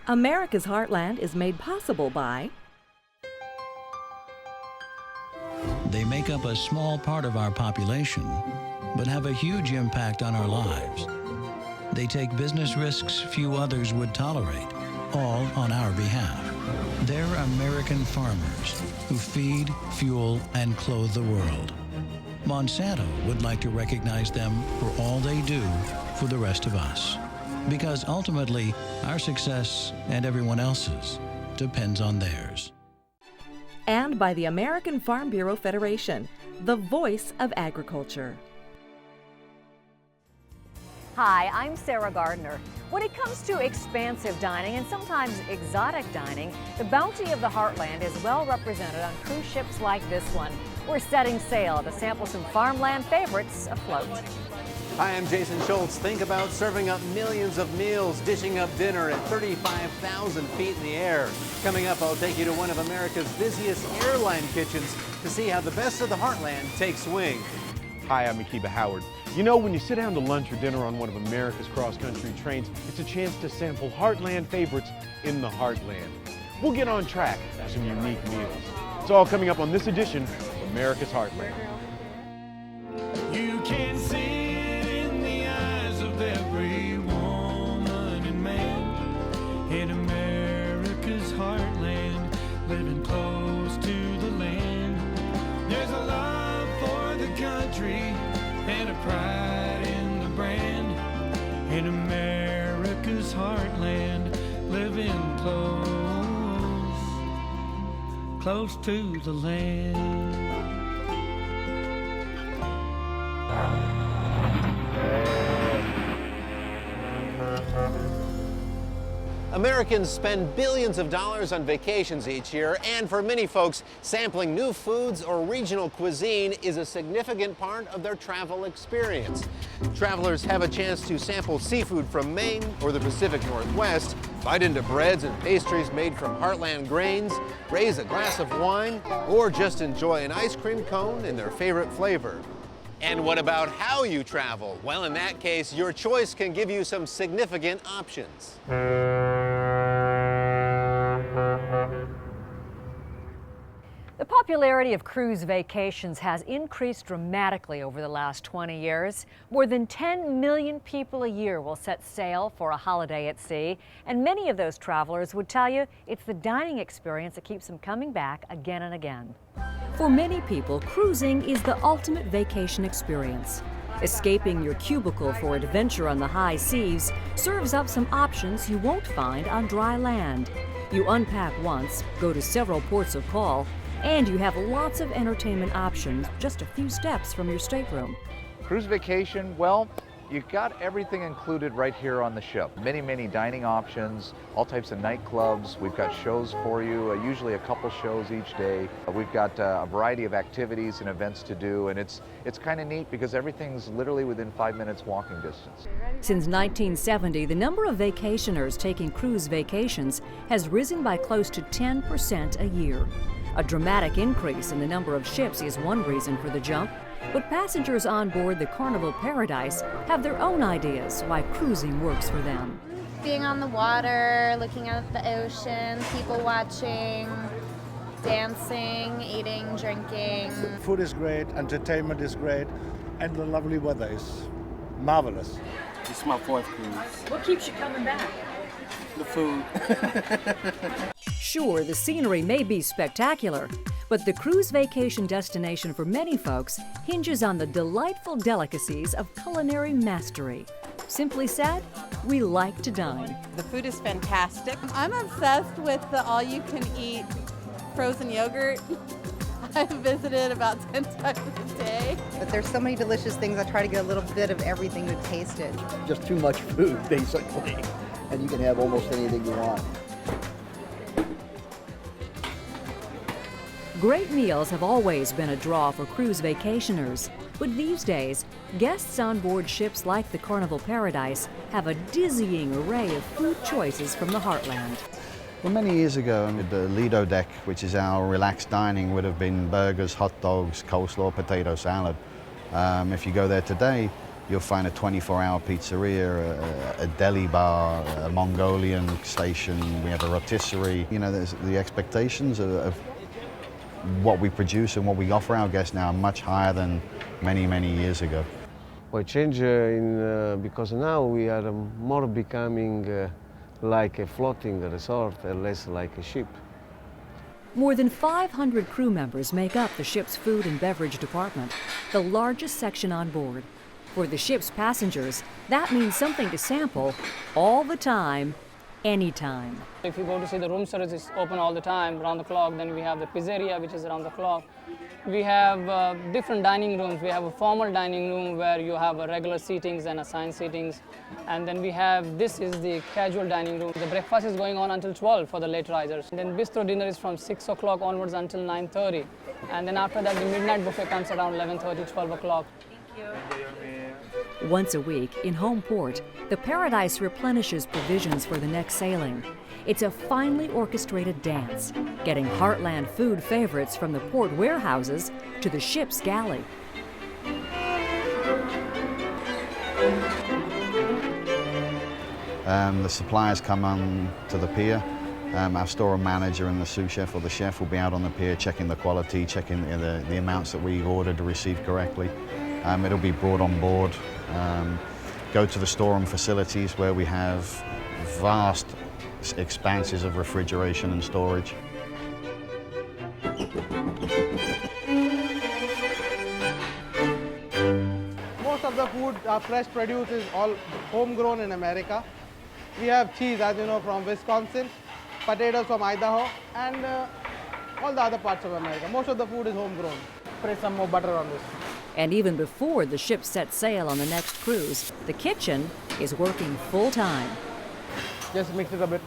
America's Heartland is made possible by They make up a small part of our population, but have a huge impact on our lives. They take business risks few others would tolerate, all on our behalf. They're American farmers who feed, fuel, and clothe the world. Monsanto would like to recognize them for all they do for the rest of us. Because ultimately, our success and everyone else's depends on theirs. and by the American Farm Bureau Federation, the voice of agriculture. Hi, I'm Sarah Gardner. When it comes to expansive dining and sometimes exotic dining, the bounty of the Heartland is well represented on cruise ships like this one. We're setting sail to sample some farmland favorites afloat. Hi, I'm Jason Shoultz. Think about serving up millions of meals, dishing up dinner at 35,000 feet in the air. Coming up, I'll take you to one of America's busiest airline kitchens to see how the best of the Heartland takes wing. Hi, I'm Akiba Howard. You know, when you sit down to lunch or dinner on one of America's cross-country trains, it's a chance to sample Heartland favorites in the Heartland. We'll get on track for some unique meals. It's all coming up on this edition of America's Heartland. You can see it in the eyes of every woman and man in America's Heartland, living close to the land. There's a love for the country and a pride in the brand in America's Heartland, living close to the land. Americans spend billions of dollars on vacations each year, and for many folks, sampling new foods or regional cuisine is a significant part of their travel experience. Travelers have a chance to sample seafood from Maine or the Pacific Northwest, bite into breads and pastries made from Heartland grains, raise a glass of wine, or just enjoy an ice cream cone in their favorite flavor. And what about how you travel? Well, in that case, your choice can give you some significant options. The popularity of cruise vacations has increased dramatically over the last 20 years. More than 10 million people a year will set sail for a holiday at sea, and many of those travelers would tell you it's the dining experience that keeps them coming back again and again. For many people, cruising is the ultimate vacation experience. Escaping your cubicle for adventure on the high seas serves up some options you won't find on dry land. You unpack once, go to several ports of call, and you have lots of entertainment options just a few steps from your stateroom. Cruise vacation, well, you've got everything included right here on the ship. Many dining options, all types of nightclubs. We've got shows for you, usually a couple shows each day. We've got a variety of activities and events to do, and it's kind of neat because everything's literally within 5 minutes walking distance. Since 1970, the number of vacationers taking cruise vacations has risen by close to 10% a year. A dramatic increase in the number of ships is one reason for the jump, but passengers on board the Carnival Paradise have their own ideas why cruising works for them. Being on the water, looking at the ocean, people watching, dancing, eating, drinking. Food is great, entertainment is great, and the lovely weather is marvelous. This is my fourth cruise. What keeps you coming back? The food. Sure, the scenery may be spectacular, but the cruise vacation destination for many folks hinges on the delightful delicacies of culinary mastery. Simply said, we like to dine. The food is fantastic. I'm obsessed with the all-you-can-eat frozen yogurt. I've visited about 10 times a day. But there's so many delicious things. I try to get a little bit of everything to taste it. Just too much food, basically. And you can have almost anything you want. Great meals have always been a draw for cruise vacationers, but these days, guests on board ships like the Carnival Paradise have a dizzying array of food choices from the Heartland. Well, many years ago, the Lido deck, which is our relaxed dining, would have been burgers, hot dogs, coleslaw, potato salad. If you go there today, You'll find a 24-hour pizzeria, a deli bar, a Mongolian station, we have a rotisserie. You know, there's the expectations of what we produce and what we offer our guests now are much higher than many, many years ago. Well, change because now we are more becoming like a floating resort and less like a ship. More than 500 crew members make up the ship's food and beverage department, the largest section on board. For the ship's passengers, that means something to sample all the time, anytime. If you go to see the room service is open all the time, around the clock, then we have the pizzeria, which is around the clock. We have different dining rooms. We have a formal dining room where you have a regular seatings and assigned seatings. And then we have, this is the casual dining room. The breakfast is going on until 12 for the late risers. And then bistro dinner is from 6 o'clock onwards until 9:30. And then after that, the midnight buffet comes around 11:30, 12 o'clock. Once a week, in home port, the Paradise replenishes provisions for the next sailing. It's a finely orchestrated dance, getting Heartland food favorites from the port warehouses to the ship's galley. The suppliers come on to the pier. Our store manager and the sous chef or the chef will be out on the pier checking the quality, checking the amounts that we ordered to receive correctly. It'll be brought on board, go to the storeroom facilities where we have vast expanses of refrigeration and storage. Most of the food, fresh produce is all homegrown in America. We have cheese, as you know, from Wisconsin, potatoes from Idaho, and all the other parts of America. Most of the food is homegrown. Spray some more butter on this. And even before the ship sets sail on the next cruise, the kitchen is working full time. Just mix it a bit.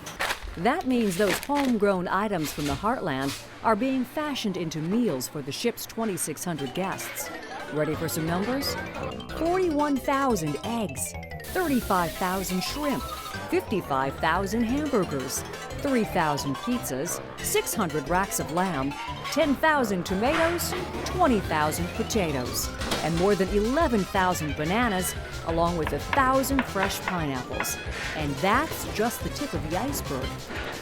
That means those homegrown items from the Heartland are being fashioned into meals for the ship's 2,600 guests. Ready for some numbers? 41,000 eggs, 35,000 shrimp, 55,000 hamburgers, 3,000 pizzas, 600 racks of lamb, 10,000 tomatoes, 20,000 potatoes, and more than 11,000 bananas, along with 1,000 fresh pineapples. And that's just the tip of the iceberg.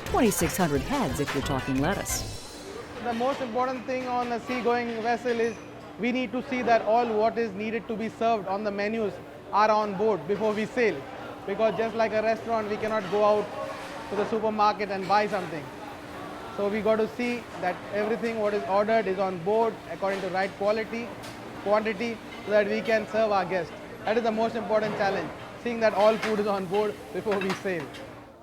2,600 heads if you're talking lettuce. The most important thing on a seagoing vessel is we need to see that all what is needed to be served on the menus are on board before we sail. Because just like a restaurant, we cannot go out to the supermarket and buy something. So we got to see that everything what is ordered is on board according to right quality, quantity, so that we can serve our guests. That is the most important challenge, seeing that all food is on board before we sail.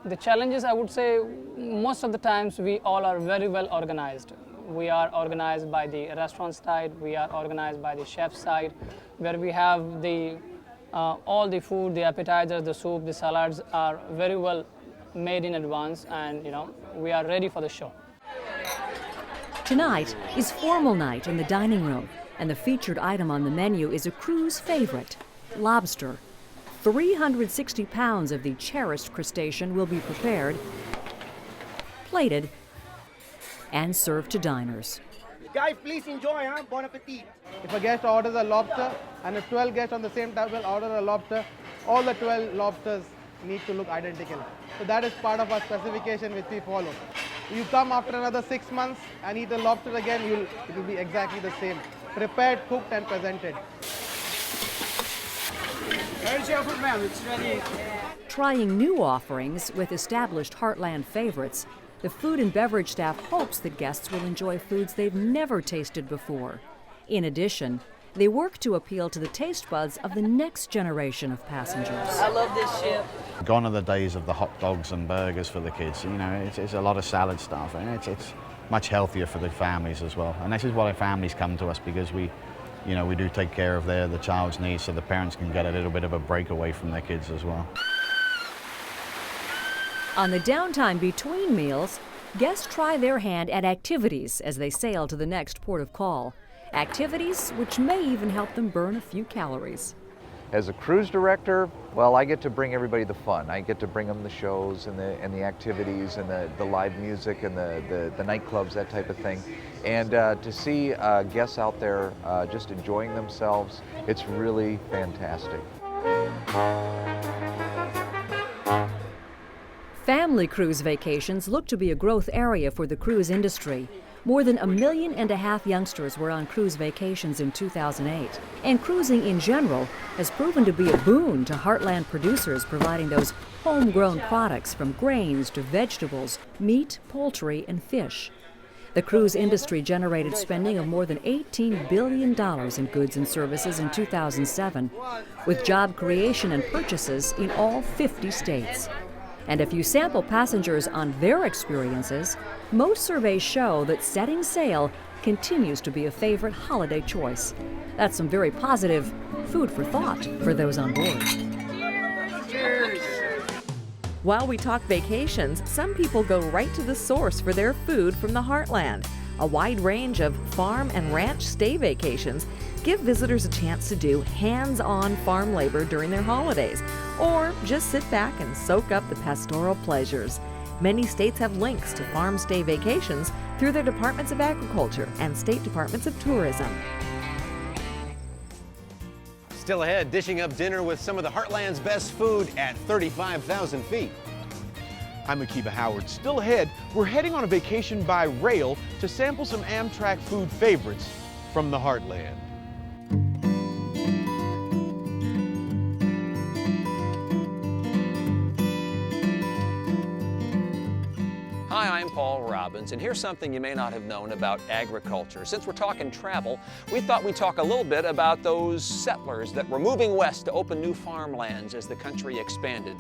The challenges, I would say, most of the times we all are very well organized. We are organized by the restaurant side, we are organized by the chef side, where we have the all the food, the appetizers, the soup, the salads are very well made in advance, and we are ready for the show. Tonight is formal night in the dining room, and the featured item on the menu is a cruise favorite, lobster. 360 pounds of the cherished crustacean will be prepared, plated, and served to diners. Guys, please enjoy, Bon Appetit. If a guest orders a lobster and if 12 guests on the same table order a lobster, all the 12 lobsters need to look identical. So that is part of our specification which we follow. You come after another 6 months and eat a lobster again, it will be exactly the same. Prepared, cooked and presented. Where's your food, ma'am? It's ready. Trying new offerings with established Heartland favorites, the food and beverage staff hopes that guests will enjoy foods they've never tasted before. In addition, they work to appeal to the taste buds of the next generation of passengers. I love this ship. Gone are the days of the hot dogs and burgers for the kids. It's a lot of salad stuff, and it's much healthier for the families as well. And this is why families come to us, because we do take care of the child's needs, so the parents can get a little bit of a break away from their kids as well. On the downtime between meals, guests try their hand at activities as they sail to the next port of call. Activities which may even help them burn a few calories. As a cruise director, well, I get to bring everybody the fun. I get to bring them the shows and the activities and the live music and the nightclubs, that type of thing. And to see guests out there just enjoying themselves, it's really fantastic. Family cruise vacations look to be a growth area for the cruise industry. More than 1.5 million youngsters were on cruise vacations in 2008. And cruising in general has proven to be a boon to Heartland producers, providing those homegrown products from grains to vegetables, meat, poultry, and fish. The cruise industry generated spending of more than $18 billion in goods and services in 2007, with job creation and purchases in all 50 states. And if you sample passengers on their experiences, most surveys show that setting sail continues to be a favorite holiday choice. That's some very positive food for thought for those on board. Cheers. While we talk vacations, some people go right to the source for their food from the Heartland. A wide range of farm and ranch stay vacations give visitors a chance to do hands-on farm labor during their holidays, or just sit back and soak up the pastoral pleasures. Many states have links to farm stay vacations through their Departments of Agriculture and State Departments of Tourism. Still ahead, dishing up dinner with some of the Heartland's best food at 35,000 feet. I'm Akiba Howard. Still ahead, we're heading on a vacation by rail to sample some Amtrak food favorites from the Heartland. Hi, I'm Paul Robbins, and here's something you may not have known about agriculture. Since we're talking travel, we thought we'd talk a little bit about those settlers that were moving west to open new farmlands as the country expanded.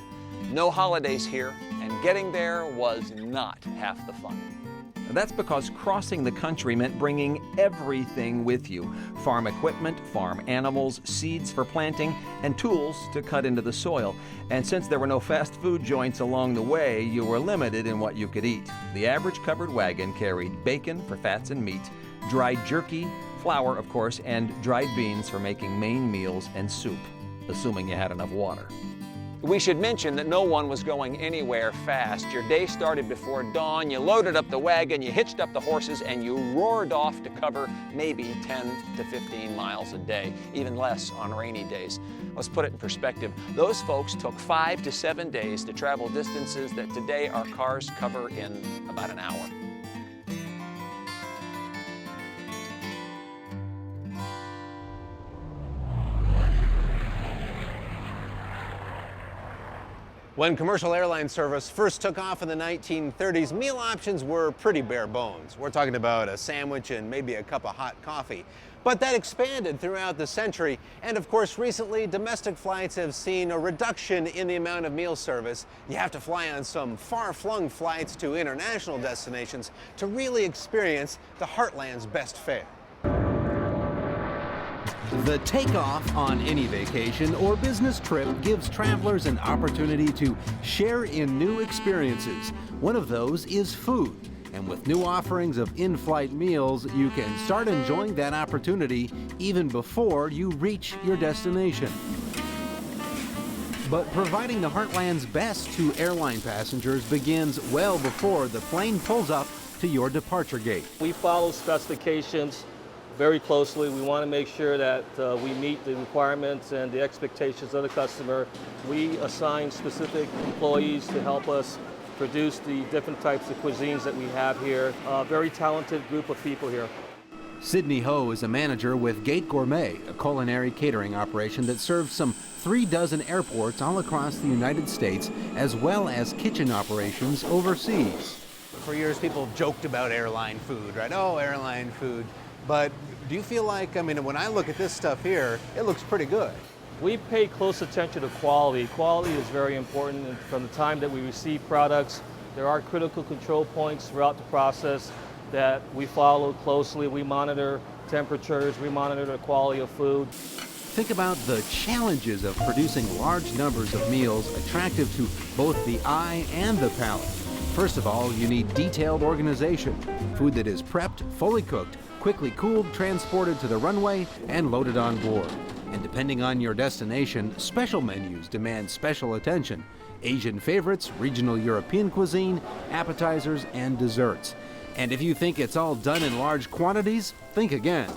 No holidays here, and getting there was not half the fun. That's because crossing the country meant bringing everything with you. Farm equipment, farm animals, seeds for planting, and tools to cut into the soil. And since there were no fast food joints along the way, you were limited in what you could eat. The average covered wagon carried bacon for fats and meat, dried jerky, flour, of course, and dried beans for making main meals and soup, assuming you had enough water. We should mention that no one was going anywhere fast. Your day started before dawn, you loaded up the wagon, you hitched up the horses, and you roared off to cover maybe 10 to 15 miles a day, even less on rainy days. Let's put it in perspective. Those folks took 5 to 7 days to travel distances that today our cars cover in about an hour. When commercial airline service first took off in the 1930s, meal options were pretty bare bones. We're talking about a sandwich and maybe a cup of hot coffee. But that expanded throughout the century, and of course recently domestic flights have seen a reduction in the amount of meal service. You have to fly on some far-flung flights to international destinations to really experience the Heartland's best fare. The takeoff on any vacation or business trip gives travelers an opportunity to share in new experiences. One of those is food. And with new offerings of in-flight meals, you can start enjoying that opportunity even before you reach your destination. But providing the Heartland's best to airline passengers begins well before the plane pulls up to your departure gate. We follow specifications very closely. We want to make sure that we meet the requirements and the expectations of the customer. We assign specific employees to help us produce the different types of cuisines that we have here. A very talented group of people here. Sydney Ho is a manager with Gate Gourmet, a culinary catering operation that serves some 36 airports all across the United States, as well as kitchen operations overseas. For years, people joked about airline food, right? Oh, airline food. But do you feel like, I mean, when I look at this stuff here, it looks pretty good. We pay close attention to quality. Quality is very important, and from the time that we receive products, there are critical control points throughout the process that we follow closely. We monitor temperatures, we monitor the quality of food. Think about the challenges of producing large numbers of meals attractive to both the eye and the palate. First of all, you need detailed organization. Food that is prepped, fully cooked, quickly cooled, transported to the runway, and loaded on board. And depending on your destination, special menus demand special attention. Asian favorites, regional European cuisine, appetizers, and desserts. And if you think it's all done in large quantities, think again.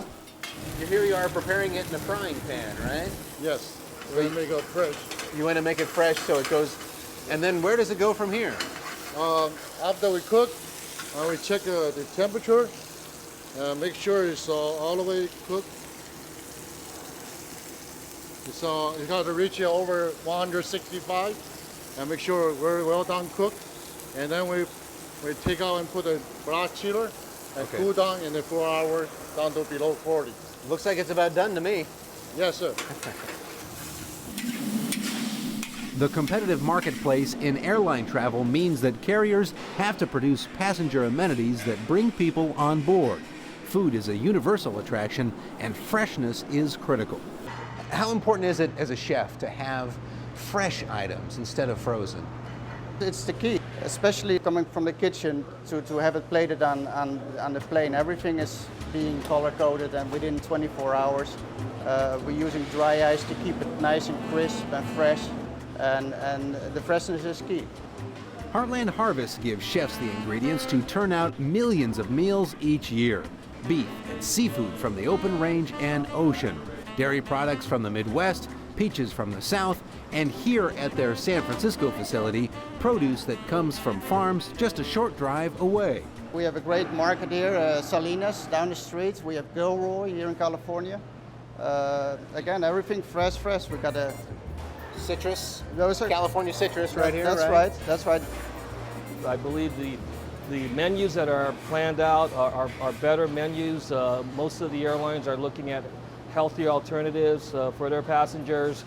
Here you are preparing it in a frying pan, right? Yes, we're going to make it fresh. You want to make it fresh so it goes, and then where does it go from here? After we cook, we check the temperature, make sure it's all the way cooked. It's got to reach over 165 and make sure we're well done cooked. And then we take out and put a black chiller and cool down in the 4 hours down to below 40. Looks like it's about done to me. Yes, sir. The competitive marketplace in airline travel means that carriers have to produce passenger amenities that bring people on board. Food is a universal attraction, and freshness is critical. How important is it as a chef to have fresh items instead of frozen? It's the key, especially coming from the kitchen to have it plated on the plane. Everything is being color-coded and within 24 hours. We're using dry ice to keep it nice and crisp and fresh, and the freshness is key. Heartland Harvest gives chefs the ingredients to turn out millions of meals each year. Beef and seafood from the open range and ocean, dairy products from the Midwest, peaches from the South, and here at their San Francisco facility, produce that comes from farms just a short drive away. We have a great market here, Salinas down the street. We have Gilroy here in California. Again, everything fresh. We got a citrus, those are California citrus right here. That's right. That's right. I believe the menus that are planned out are better menus. Most of the airlines are looking at healthier alternatives for their passengers.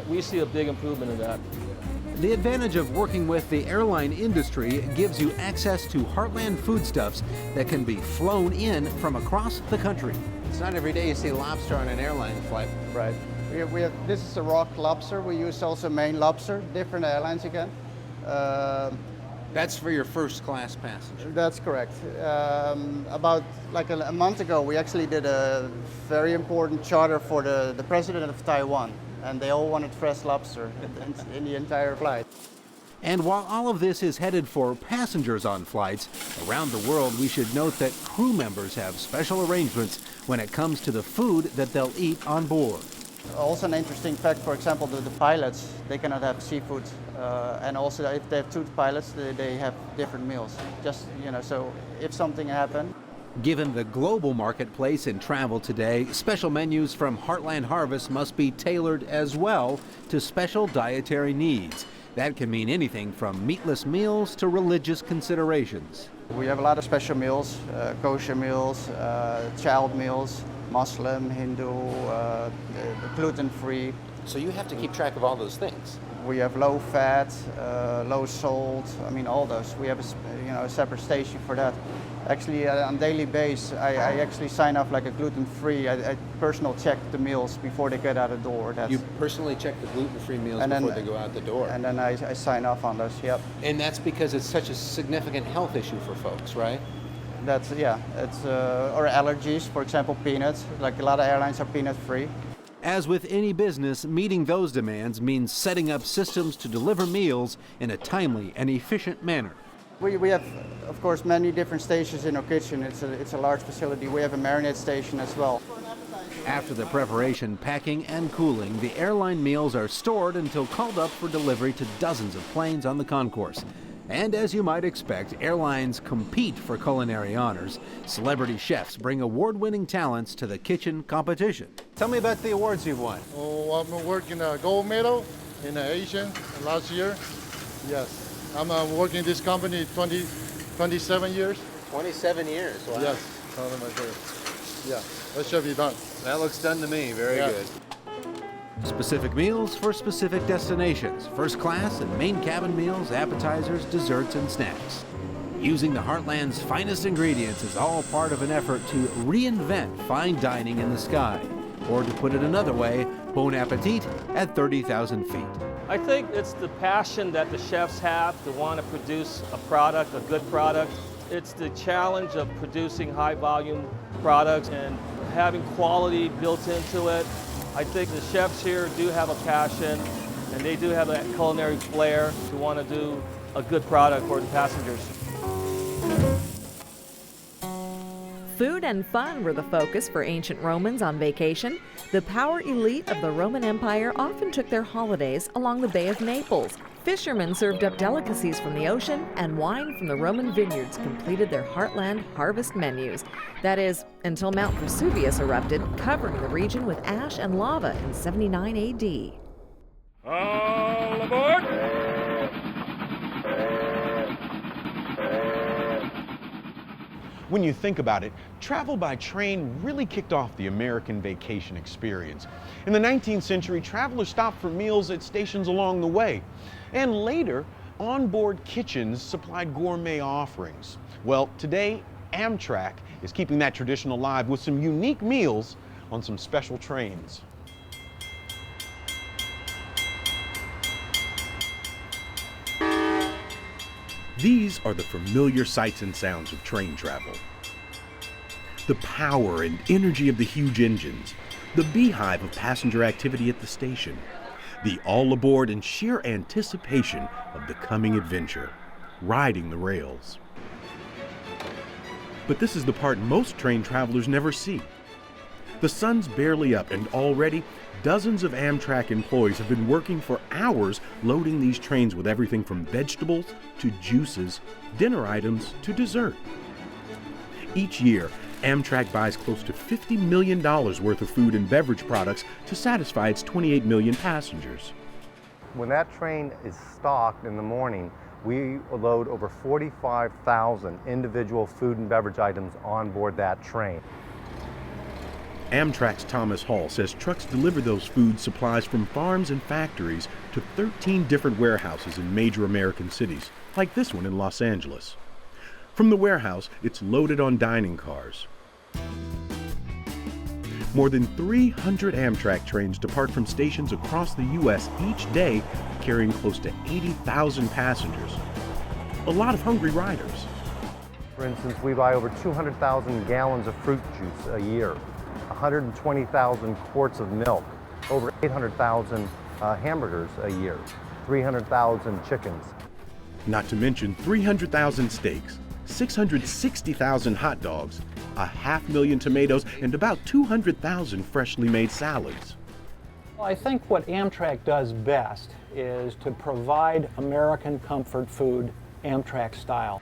We see a big improvement in that. The advantage of working with the airline industry gives you access to Heartland foodstuffs that can be flown in from across the country. It's not every day you see lobster on an airline flight. Right. We have this is a rock lobster. We use also Maine lobster, different airlines again. That's for your first class passenger. That's correct. About like a month ago, we actually did a very important charter for the president of Taiwan, and they all wanted fresh lobster in the entire flight. And while all of this is headed for passengers on flights, around the world we should note that crew members have special arrangements when it comes to the food that they'll eat on board. Also an interesting fact, for example, the pilots, they cannot have seafood. And also if they have two pilots, they have different meals. Just, so if something happened. Given the global marketplace in travel today, special menus from Heartland Harvest must be tailored as well to special dietary needs. That can mean anything from meatless meals to religious considerations. We have a lot of special meals, kosher meals, child meals, Muslim, Hindu, gluten-free. So you have to keep track of all those things. We have low fat, low salt, all those. We have a separate station for that. Actually, on a daily basis, I actually sign off like a gluten-free. I personally check the meals before they get out the door. You personally check the gluten-free meals before they go out the door? And then I sign off on those, yep. And that's because it's such a significant health issue for folks, right? It's or allergies, for example, peanuts. Like a lot of airlines are peanut-free. As with any business, meeting those demands means setting up systems to deliver meals in a timely and efficient manner. We have, of course, many different stations in our kitchen. It's a large facility. We have a marinade station as well. After the preparation, packing, and cooling, the airline meals are stored until called up for delivery to dozens of planes on the concourse. And as you might expect, airlines compete for culinary honors. Celebrity chefs bring award-winning talents to the kitchen competition. Tell me about the awards you've won. Oh, I'm working a gold medal in Asian last year. Yes. I'm working in this company 27 years. 27 years, wow. Yes. Yeah, that should be done. That looks done to me, very good. Specific meals for specific destinations. First class and main cabin meals, appetizers, desserts, and snacks. Using the Heartland's finest ingredients is all part of an effort to reinvent fine dining in the sky. Or to put it another way, Bon Appetit at 30,000 feet. I think it's the passion that the chefs have to want to produce a product, a good product. It's the challenge of producing high volume products and having quality built into it. I think the chefs here do have a passion and they do have that culinary flair to want to do a good product for the passengers. Food and fun were the focus for ancient Romans on vacation. The power elite of the Roman Empire often took their holidays along the Bay of Naples. Fishermen served up delicacies from the ocean, and wine from the Roman vineyards completed their Heartland harvest menus. That is, until Mount Vesuvius erupted, covering the region with ash and lava in 79 AD. All aboard! When you think about it, travel by train really kicked off the American vacation experience. In the 19th century, travelers stopped for meals at stations along the way. And later, onboard kitchens supplied gourmet offerings. Well, today, Amtrak is keeping that tradition alive with some unique meals on some special trains. These are the familiar sights and sounds of train travel. The power and energy of the huge engines, the beehive of passenger activity at the station, the all aboard and sheer anticipation of the coming adventure, riding the rails. But this is the part most train travelers never see. The sun's barely up, and already dozens of Amtrak employees have been working for hours loading these trains with everything from vegetables to juices, dinner items to dessert. Each year, Amtrak buys close to $50 million worth of food and beverage products to satisfy its 28 million passengers. When that train is stocked in the morning, we load over 45,000 individual food and beverage items on board that train. Amtrak's Thomas Hall says trucks deliver those food supplies from farms and factories to 13 different warehouses in major American cities, like this one in Los Angeles. From the warehouse, it's loaded on dining cars. More than 300 Amtrak trains depart from stations across the U.S. each day, carrying close to 80,000 passengers. A lot of hungry riders. For instance, we buy over 200,000 gallons of fruit juice a year, 120,000 quarts of milk, over 800,000 hamburgers a year, 300,000 chickens. Not to mention 300,000 steaks, 660,000 hot dogs, 500,000 tomatoes, and about 200,000 freshly made salads. Well, I think what Amtrak does best is to provide American comfort food Amtrak style.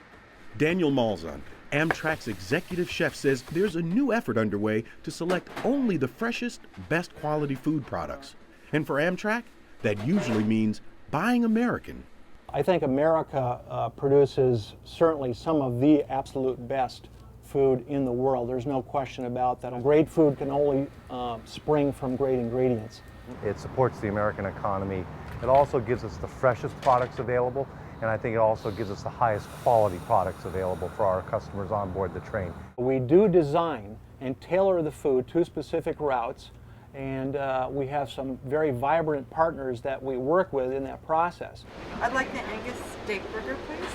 Daniel Malzahn, Amtrak's executive chef, says there's a new effort underway to select only the freshest, best quality food products. And for Amtrak, that usually means buying American. I think America produces certainly some of the absolute best food in the world. There's no question about that. Great food can only spring from great ingredients. It supports the American economy. It also gives us the freshest products available, and I think it also gives us the highest quality products available for our customers on board the train. We do design and tailor the food to specific routes, and we have some very vibrant partners that we work with in that process. I'd like the Angus steak burger, please.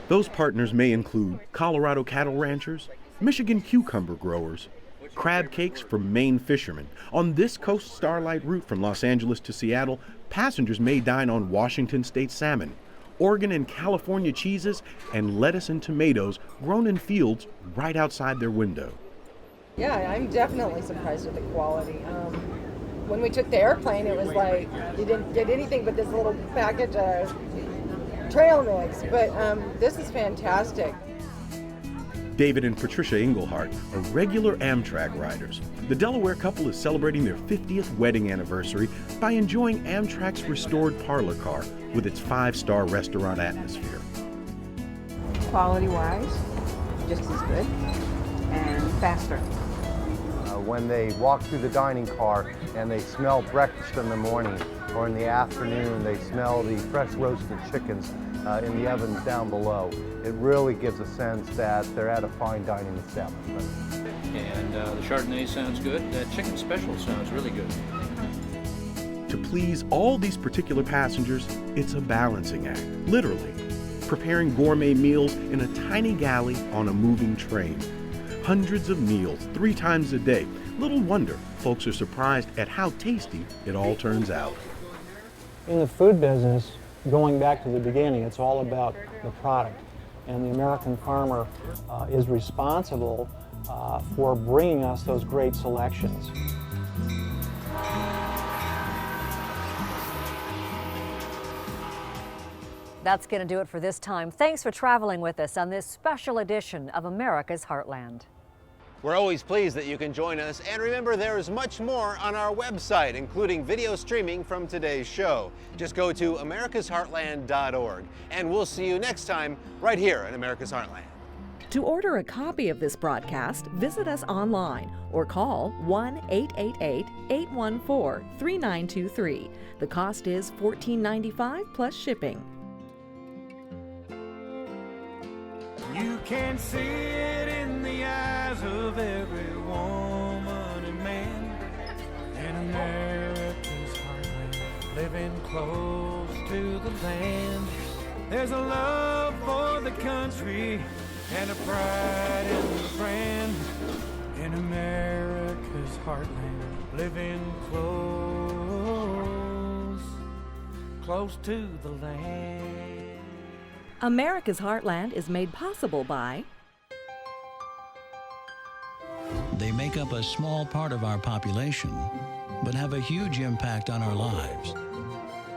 Those partners may include Colorado cattle ranchers, Michigan cucumber growers, crab cakes from Maine fishermen. On this Coast Starlight route from Los Angeles to Seattle, passengers may dine on Washington State salmon, Oregon and California cheeses, and lettuce and tomatoes grown in fields right outside their window. Yeah, I'm definitely surprised at the quality. When we took the airplane, it was like you didn't get anything but this little package of trail mix, but this is fantastic. David and Patricia Englehart are regular Amtrak riders. The Delaware couple is celebrating their 50th wedding anniversary by enjoying Amtrak's restored parlor car with its 5-star restaurant atmosphere. Quality-wise, just as good and faster. When they walk through the dining car and they smell breakfast in the morning, or in the afternoon they smell the fresh roasted chickens in the ovens down below, it really gives a sense that they're at a fine dining establishment. And the Chardonnay sounds good. That chicken special sounds really good. To please all these particular passengers, it's a balancing act, literally. Preparing gourmet meals in a tiny galley on a moving train. Hundreds of meals, 3 times a day. Little wonder folks are surprised at how tasty it all turns out. In the food business, going back to the beginning, it's all about the product. And the American farmer is responsible for bringing us those great selections. That's going to do it for this time. Thanks for traveling with us on this special edition of America's Heartland. We're always pleased that you can join us, and remember there is much more on our website, including video streaming from today's show. Just go to americasheartland.org, and we'll see you next time right here in America's Heartland. To order a copy of this broadcast, visit us online or call 1-888-814-3923. The cost is $14.95 plus shipping. You can see it in the eyes of every woman and man in America's heartland, living close to the land. There's a love for the country and a pride in the brand in America's heartland, living close to the land. America's Heartland is made possible by They make up a small part of our population, but have a huge impact on our lives.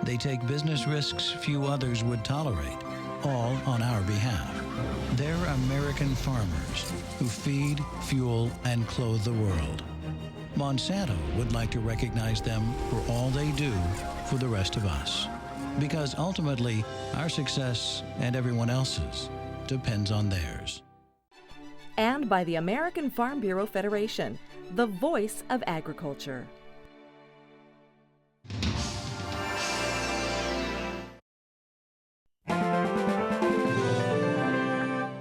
They take business risks few others would tolerate, all on our behalf. They're American farmers who feed, fuel, and clothe the world. Monsanto would like to recognize them for all they do for the rest of us. Because ultimately, our success and everyone else's depends on theirs. And by the American Farm Bureau Federation, the voice of agriculture.